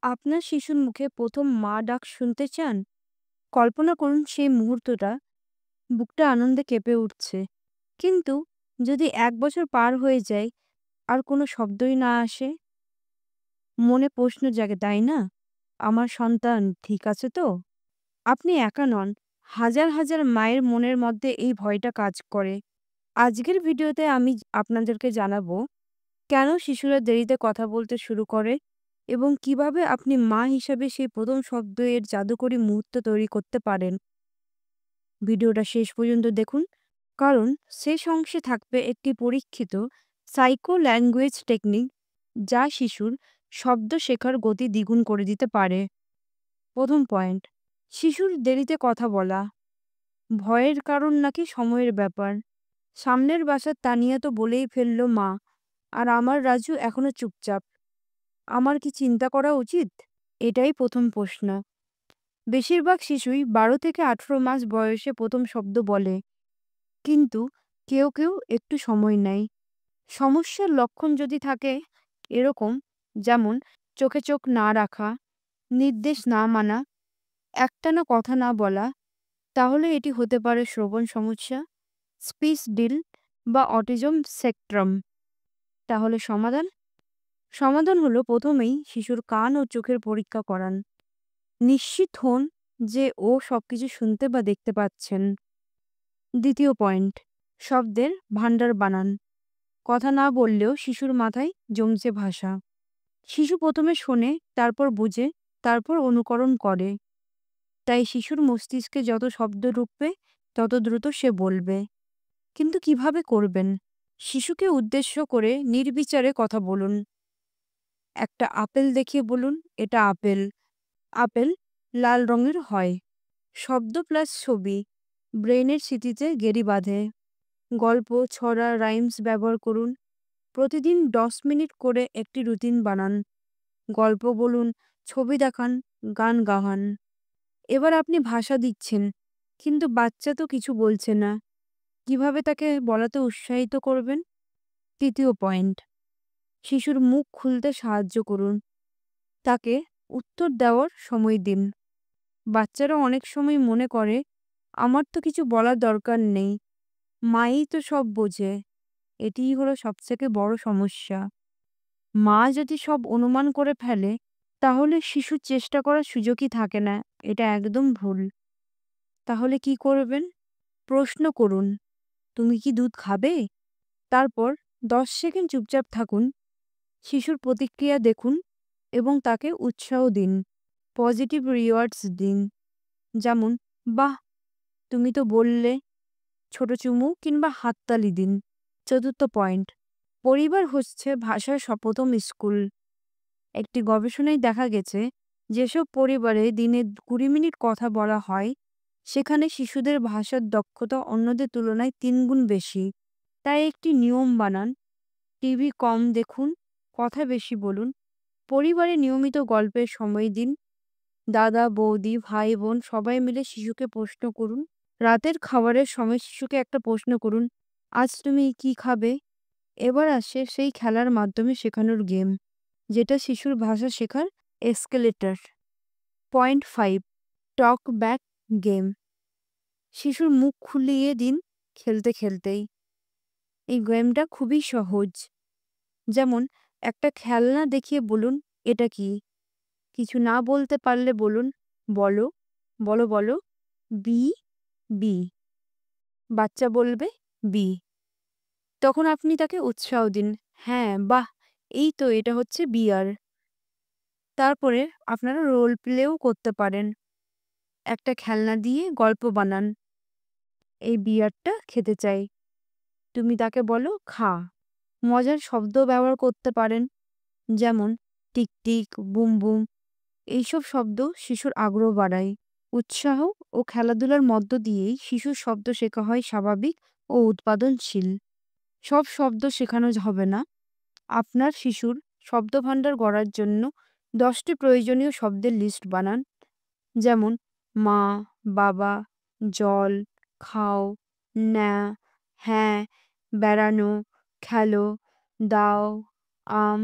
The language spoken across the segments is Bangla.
আপনার শিশুর মুখে প্রথম মা ডাক শুনতে চান? কল্পনা করুন সেই মুহূর্তটা, বুকটা আনন্দে কেঁপে উঠছে। কিন্তু যদি ১ বছর পার হয়ে যায় আর কোনো শব্দই না আসে, মনে প্রশ্ন জাগে, তাই না? আমার সন্তান ঠিক আছে তো? আপনি একা নন। হাজার, হাজার মায়ের মনের মধ্যে এই ভয়টা কাজ করে। আজকের ভিডিওতে আমি আপনাদেরকে জানাবো কেন শিশুরা দেরিতে কথা বলতে শুরু করে এবং কিভাবে আপনি মা হিসাবে সেই প্রথম শব্দ এর জাদুকরী মুহূর্ত তৈরি করতে পারেন। ভিডিওটা শেষ পর্যন্ত দেখুন, কারণ শেষ অংশে থাকবে একটি পরীক্ষিত সাইকো ল্যাঙ্গুয়েজ টেকনিক যা শিশুর শব্দ শেখার গতি দ্বিগুণ করে দিতে পারে। প্রথম পয়েন্ট, শিশুর দেরিতে কথা বলা। ভয়ের কারণ নাকি সময়ের ব্যাপার? সামনের বাসার তানিয়া তো বলেই ফেললো মা, আর আমার রাজু এখনো চুপচাপ। আমার কি চিন্তা করা উচিত? এটাই প্রথম প্রশ্ন। বেশিরভাগ শিশুই ১২ থেকে ১৮ মাস বয়সে প্রথম শব্দ বলে, কিন্তু কেউ কেউ একটু সময় নেয়। সমস্যার লক্ষণ যদি থাকে এরকম, যেমন চোখে চোখ না রাখা, নির্দেশ না মানা, একটানা কথা না বলা, তাহলে এটি হতে পারে শ্রবণ সমস্যা, স্পিচ ডিল বা অটিজম স্পেকট্রাম। তাহলে সমাধান? সমাধান হলো প্রথমেই শিশুর কান ও চোখের পরীক্ষা করান। নিশ্চিত হন যে ও সবকিছু শুনতে বা দেখতে পাচ্ছেন। দ্বিতীয় পয়েন্ট, শব্দের ভান্ডার বানান। কথা না বললেও শিশুর মাথায় জমছে ভাষা। শিশু প্রথমে শোনে, তারপর বুঝে, তারপর অনুকরণ করে। তাই শিশুর মস্তিষ্কে যত শব্দ ঢুকবে তত দ্রুত সে বলবে। কিন্তু কিভাবে করবেন? শিশুকে উদ্দেশ্য করে নির্বিচারে কথা বলুন। একটা আপেল দেখিয়ে বলুন, এটা আপেল। আপেল লাল রঙের হয়। শব্দ প্লাস ছবি ব্রেনের স্মৃতিতে গেড়ি বাঁধে। গল্প, ছড়া, রাইমস ব্যবহার করুন। প্রতিদিন ১০ মিনিট করে একটি রুটিন বানান। গল্প বলুন, ছবি দেখান, গান গাওয়ান। এবার আপনি ভাষা দিচ্ছেন, কিন্তু বাচ্চা তো কিছু বলছে না। কিভাবে তাকে বলাতে উৎসাহিত করবেন? তৃতীয় পয়েন্ট, শিশুর মুখ খুলতে সাহায্য করুন। তাকে উত্তর দেওয়ার সময় দিন। বাচ্চারা অনেক সময় মনে করে, আমার তো কিছু বলার দরকার নেই, মাই তো সব বোঝে। এটিই হলো সবথেকে বড় সমস্যা। মা যদি সব অনুমান করে ফেলে, তাহলে শিশুর চেষ্টা করার সুযোগই থাকে না। এটা একদম ভুল। তাহলে কি করবেন? প্রশ্ন করুন, তুমি কি দুধ খাবে? তারপর ১০ সেকেন্ড চুপচাপ থাকুন। শিশুর প্রতিক্রিয়া দেখুন এবং তাকে উৎসাহ দিন। পজিটিভ রিওয়ার্ডস দিন, যেমন বাহ, তুমি তো বললে। ছোট চুমু কিংবা হাততালি দিন। চতুর্থ পয়েন্ট, পরিবার হচ্ছে ভাষার প্রথম স্কুল। একটি গবেষণায় দেখা গেছে, যেসব পরিবারে দিনে ২০ মিনিট কথা বলা হয়, সেখানে শিশুদের ভাষার দক্ষতা অন্যদের তুলনায় ৩ গুণ বেশি। তাই একটি নিয়ম বানান, টিভি কম দেখুন, কথা বেশি বলুন। পরিবারে নিয়মিত গল্পের সময় দিন। দাদা, বৌদি, ভাই, বোন সবাই মিলে শিশুকে প্রশ্ন করুন। রাতের খাবারের সময় শিশুকে একটা প্রশ্ন করুন, আজ তুমি কি খাবে? এবার আসে সেই খেলার মাধ্যমে শেখানোর গেম, যেটা শিশুর ভাষা শেখার এসকেলেটর। পয়েন্ট ৫, টক ব্যাক গেম। শিশুর মুখ খুলিয়ে দিন খেলতে খেলতেই। এই গেমটা খুবই সহজ। যেমন একটা খেলনা দেখিয়ে বলুন, এটা কি? কিছু না বলতে পারলে বলুন, বলো, বলো, বলো, বি, বি। বাচ্চা বলবে বি। তখন আপনি তাকে উৎসাহ দিন, হ্যাঁ, বাহ, এই তো এটা হচ্ছে বিয়ার। তারপরে আপনারা রোল প্লেও করতে পারেন। একটা খেলনা দিয়ে গল্প বানান, এই বিয়ারটা খেতে চাই, তুমি তাকে বলো খা। মজার শব্দ ব্যবহার করতে পারেন, যেমন টিকটিক, বুম বুম। এইসব শব্দ শিশুর আগ্রহ বাড়ায়। উৎসাহ ও খেলাধুলার মধ্য দিয়েই শিশুর শব্দ শেখা হয় স্বাভাবিক ও উৎপাদনশীল। সব শব্দ শেখানো হবে না। আপনার শিশুর শব্দভাণ্ডার গড়ার জন্য ১০টি প্রয়োজনীয় শব্দের লিস্ট বানান, যেমন মা, বাবা, জল, খাও, ন্যা, হ্যাঁ, বেড়ানো, খেলো, দাও, আম।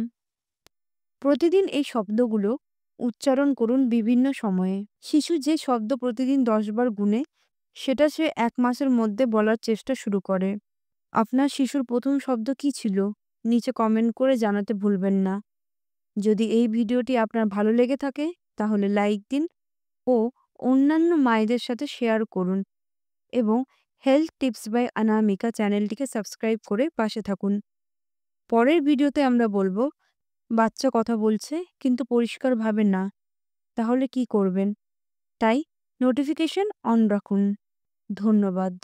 প্রতিদিন এই শব্দগুলো উচ্চারণ করুন বিভিন্ন সময়ে। শিশু যে শব্দ প্রতিদিন 10 বার গুনে সেটা সে 1 মাসের মধ্যে বলার চেষ্টা শুরু করে। আপনার শিশুর প্রথম শব্দ কি ছিল? নিচে কমেন্ট করে জানাতে ভুলবেন না। যদি এই ভিডিওটি আপনার ভালো লেগে থাকে তাহলে লাইক দিন ও অন্যান্য মায়েদের সাথে শেয়ার করুন এবং হেলথ টিপস বাই অনামিকা চ্যানেলটিকে সাবস্ক্রাইব করে পাশে থাকুন। পরের ভিডিওতে আমরা বলবো, বাচ্চা কথা বলছে কিন্তু পরিষ্কারভাবে না, তাহলে কি করবেন? তাই নোটিফিকেশন অন রাখুন। ধন্যবাদ।